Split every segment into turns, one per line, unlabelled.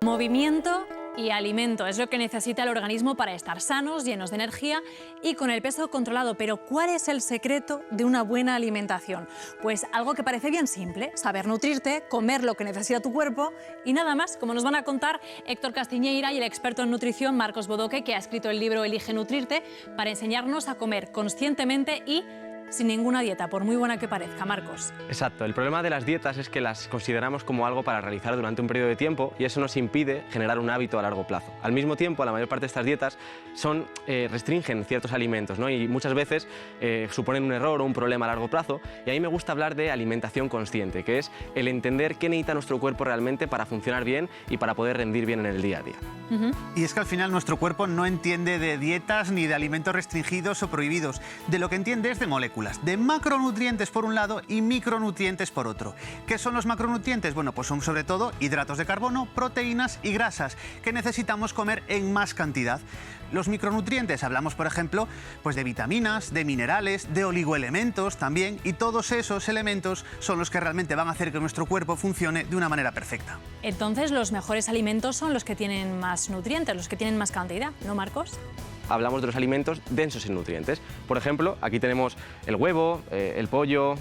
Movimiento y alimento es lo que necesita el organismo para estar sanos, llenos de energía y con el peso controlado. Pero ¿cuál es el secreto de una buena alimentación? Pues algo que parece bien simple: saber nutrirte, comer lo que necesita tu cuerpo y nada más, como nos van a contar Héctor Castiñeira y el experto en nutrición Marcos Bodoque, que ha escrito el libro Elige Nutrirte, para enseñarnos a comer conscientemente y sin ninguna dieta, por muy buena que parezca. Marcos.
Exacto. El problema de las dietas es que las consideramos como algo para realizar durante un periodo de tiempo y eso nos impide generar un hábito a largo plazo. Al mismo tiempo, la mayor parte de estas dietas restringen ciertos alimentos, ¿no? Y muchas veces suponen un error o un problema a largo plazo. Y a mí me gusta hablar de alimentación consciente, que es el entender qué necesita nuestro cuerpo realmente para funcionar bien y para poder rendir bien en el día a día.
Y es que al final nuestro cuerpo no entiende de dietas ni de alimentos restringidos o prohibidos. De lo que entiende es de moléculas, de macronutrientes por un lado y micronutrientes por otro. ¿Qué son los macronutrientes? Bueno, pues son sobre todo hidratos de carbono, proteínas y grasas que necesitamos comer en más cantidad. Los micronutrientes, hablamos por ejemplo pues de vitaminas, de minerales, de oligoelementos también, y todos esos elementos son los que realmente van a hacer que nuestro cuerpo funcione de una manera perfecta.
Entonces los mejores alimentos son los que tienen más nutrientes, los que tienen más cantidad, ¿no, Marcos?
Hablamos de los alimentos densos en nutrientes. Por ejemplo, aquí tenemos el huevo, el pollo,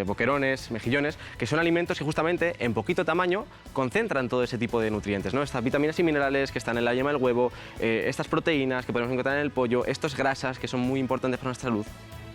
boquerones, mejillones, que son alimentos que justamente en poquito tamaño concentran todo ese tipo de nutrientes, ¿no? Estas vitaminas y minerales que están en la yema del huevo, estas proteínas que podemos encontrar en el pollo, estas grasas que son muy importantes para nuestra salud.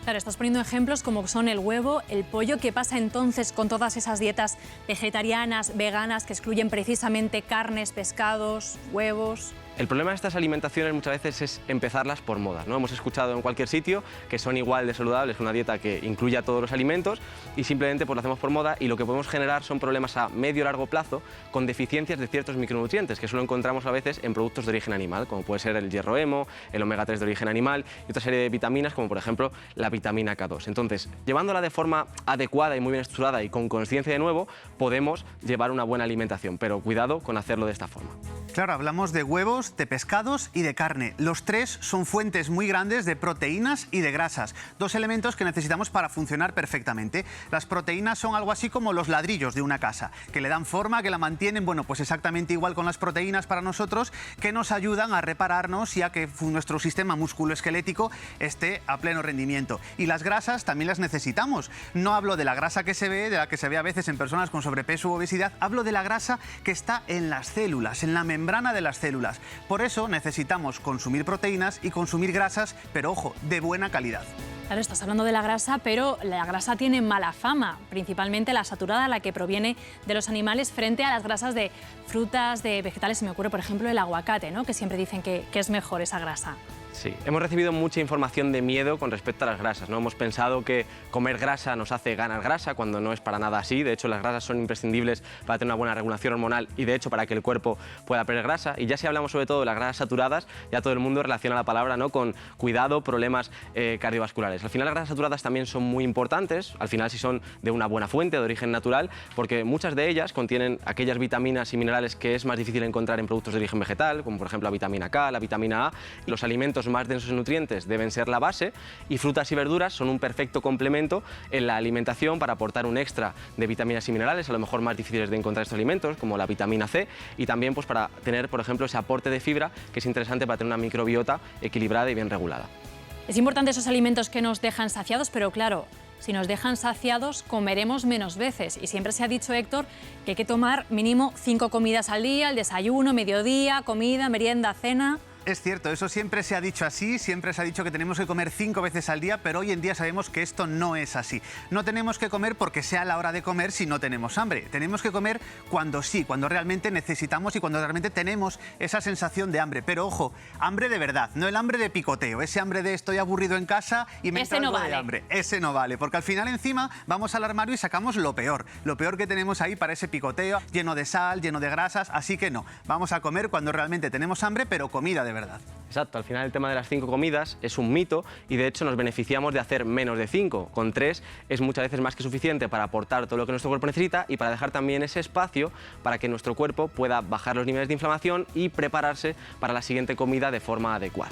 Claro, estás poniendo ejemplos como son el huevo, el pollo. ¿Qué pasa entonces con todas esas dietas vegetarianas, veganas, que excluyen precisamente carnes, pescados, huevos?
El problema de estas alimentaciones muchas veces es empezarlas por moda, ¿no? Hemos escuchado en cualquier sitio que son igual de saludables que una dieta que incluya todos los alimentos y simplemente pues lo hacemos por moda, y lo que podemos generar son problemas a medio o largo plazo con deficiencias de ciertos micronutrientes que solo encontramos a veces en productos de origen animal, como puede ser el hierro hemo, el omega 3 de origen animal y otra serie de vitaminas como por ejemplo la vitamina K2. Entonces, llevándola de forma adecuada y muy bien estructurada y con conciencia de nuevo, podemos llevar una buena alimentación, pero cuidado con hacerlo de esta forma.
Claro, hablamos de huevos, de pescados y de carne. Los tres son fuentes muy grandes de proteínas y de grasas, dos elementos que necesitamos para funcionar perfectamente. Las proteínas son algo así como los ladrillos de una casa, que le dan forma, que la mantienen, bueno, pues exactamente igual con las proteínas para nosotros, que nos ayudan a repararnos y a que nuestro sistema musculoesquelético esté a pleno rendimiento. Y las grasas también las necesitamos. No hablo de la grasa que se ve, de la que se ve a veces en personas con sobrepeso u obesidad, hablo de la grasa que está en las células, en la membrana de las células. Por eso necesitamos consumir proteínas y consumir grasas, pero ojo, de buena calidad.
Claro, estás hablando de la grasa, pero la grasa tiene mala fama, principalmente la saturada, la que proviene de los animales, frente a las grasas de frutas, de vegetales. Se me ocurre, por ejemplo, el aguacate, ¿no? Que siempre dicen que es mejor esa grasa.
Sí, hemos recibido mucha información de miedo con respecto a las grasas, ¿no? Hemos pensado que comer grasa nos hace ganar grasa, cuando no es para nada así. De hecho, las grasas son imprescindibles para tener una buena regulación hormonal y, de hecho, para que el cuerpo pueda perder grasa. Y ya si hablamos sobre todo de las grasas saturadas, ya todo el mundo relaciona la palabra, ¿no?, con cuidado, problemas cardiovasculares. Al final, las grasas saturadas también son muy importantes, al final si son de una buena fuente, de origen natural, porque muchas de ellas contienen aquellas vitaminas y minerales que es más difícil encontrar en productos de origen vegetal, como por ejemplo la vitamina K, la vitamina A. Los alimentos más densos en nutrientes deben ser la base, y frutas y verduras son un perfecto complemento en la alimentación para aportar un extra de vitaminas y minerales, a lo mejor más difíciles de encontrar estos alimentos, como la vitamina C, y también pues para tener, por ejemplo, ese aporte de fibra que es interesante para tener una microbiota equilibrada y bien regulada.
Es importante esos alimentos que nos dejan saciados, pero claro, si nos dejan saciados, comeremos menos veces. Y siempre se ha dicho, Héctor, que hay que tomar mínimo 5 comidas al día: el desayuno, mediodía, comida, merienda, cena.
Es cierto, eso siempre se ha dicho así, siempre se ha dicho que tenemos que comer 5 veces al día, pero hoy en día sabemos que esto no es así. No tenemos que comer porque sea la hora de comer si no tenemos hambre. Tenemos que comer cuando sí, cuando realmente necesitamos y cuando realmente tenemos esa sensación de hambre. Pero ojo, hambre de verdad, no el hambre de picoteo, ese hambre de estoy aburrido en casa y me entra algo de hambre. Ese no vale, porque al final encima vamos al armario y sacamos lo peor que tenemos ahí para ese picoteo, lleno de sal, lleno de grasas, así que no, vamos a comer cuando realmente tenemos hambre, pero comida de verdad.
Exacto, al final el tema de las 5 comidas es un mito y de hecho nos beneficiamos de hacer menos de 5. Con 3 es muchas veces más que suficiente para aportar todo lo que nuestro cuerpo necesita y para dejar también ese espacio para que nuestro cuerpo pueda bajar los niveles de inflamación y prepararse para la siguiente comida de forma adecuada.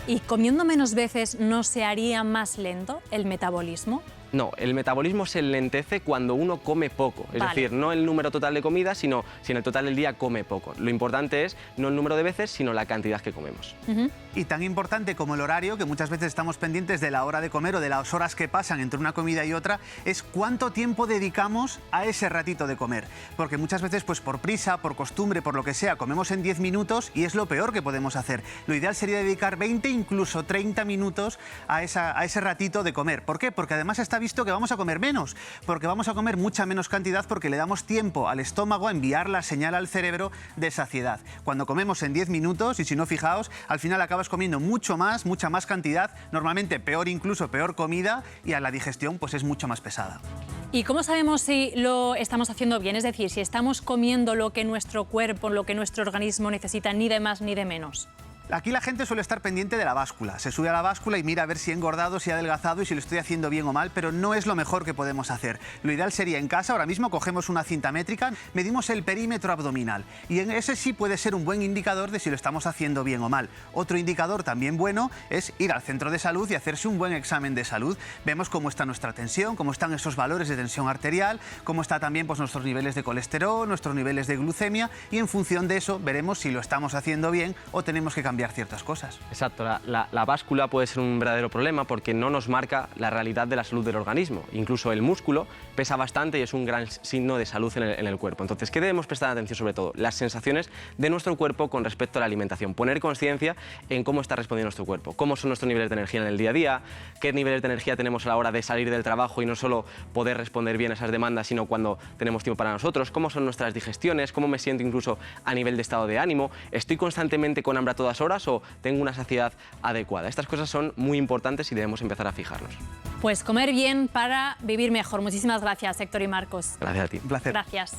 ¿Y comiendo menos veces no se haría más lento el metabolismo?
No, el metabolismo se lentece cuando uno come poco. Es
Vale.
decir, no el número total de comida, sino si en el total del día come poco. Lo importante es no el número de veces, sino la cantidad que comemos.
Y tan importante como el horario, que muchas veces estamos pendientes de la hora de comer o de las horas que pasan entre una comida y otra, es cuánto tiempo dedicamos a ese ratito de comer. Porque muchas veces, pues por prisa, por costumbre, por lo que sea, comemos en 10 minutos y es lo peor que podemos hacer. Lo ideal sería dedicar 20, incluso 30 minutos a ese ratito de comer. ¿Por qué? Porque además está visto que vamos a comer menos, porque vamos a comer mucha menos cantidad porque le damos tiempo al estómago a enviar la señal al cerebro de saciedad. Cuando comemos en 10 minutos, y si no, fijaos, al final acabas comiendo mucha más cantidad, normalmente peor, incluso peor comida, y a la digestión pues es mucho más pesada.
¿Y cómo sabemos si lo estamos haciendo bien? Es decir, si estamos comiendo lo que nuestro cuerpo, lo que nuestro organismo necesita, ni de más ni de menos.
Aquí la gente suele estar pendiente de la báscula. Se sube a la báscula y mira a ver si he engordado, si he adelgazado y si lo estoy haciendo bien o mal, pero no es lo mejor que podemos hacer. Lo ideal sería en casa, ahora mismo cogemos una cinta métrica, medimos el perímetro abdominal y en ese sí puede ser un buen indicador de si lo estamos haciendo bien o mal. Otro indicador también bueno es ir al centro de salud y hacerse un buen examen de salud. Vemos cómo está nuestra tensión, cómo están esos valores de tensión arterial, cómo está también pues, nuestros niveles de colesterol, nuestros niveles de glucemia y en función de eso veremos si lo estamos haciendo bien o tenemos que cambiar ciertas cosas.
Exacto, la báscula puede ser un verdadero problema porque no nos marca la realidad de la salud del organismo. Incluso el músculo pesa bastante y es un gran signo de salud en el cuerpo. Entonces, ¿qué debemos prestar atención sobre todo? Las sensaciones de nuestro cuerpo con respecto a la alimentación. Poner conciencia en cómo está respondiendo nuestro cuerpo, cómo son nuestros niveles de energía en el día a día, qué niveles de energía tenemos a la hora de salir del trabajo y no solo poder responder bien a esas demandas, sino cuando tenemos tiempo para nosotros, cómo son nuestras digestiones, cómo me siento incluso a nivel de estado de ánimo, estoy constantemente con hambre a todas horas o tengo una saciedad adecuada. Estas cosas son muy importantes y debemos empezar a fijarnos.
Pues comer bien para vivir mejor. Muchísimas gracias, Héctor y Marcos.
Gracias a ti.
Un placer.
Gracias.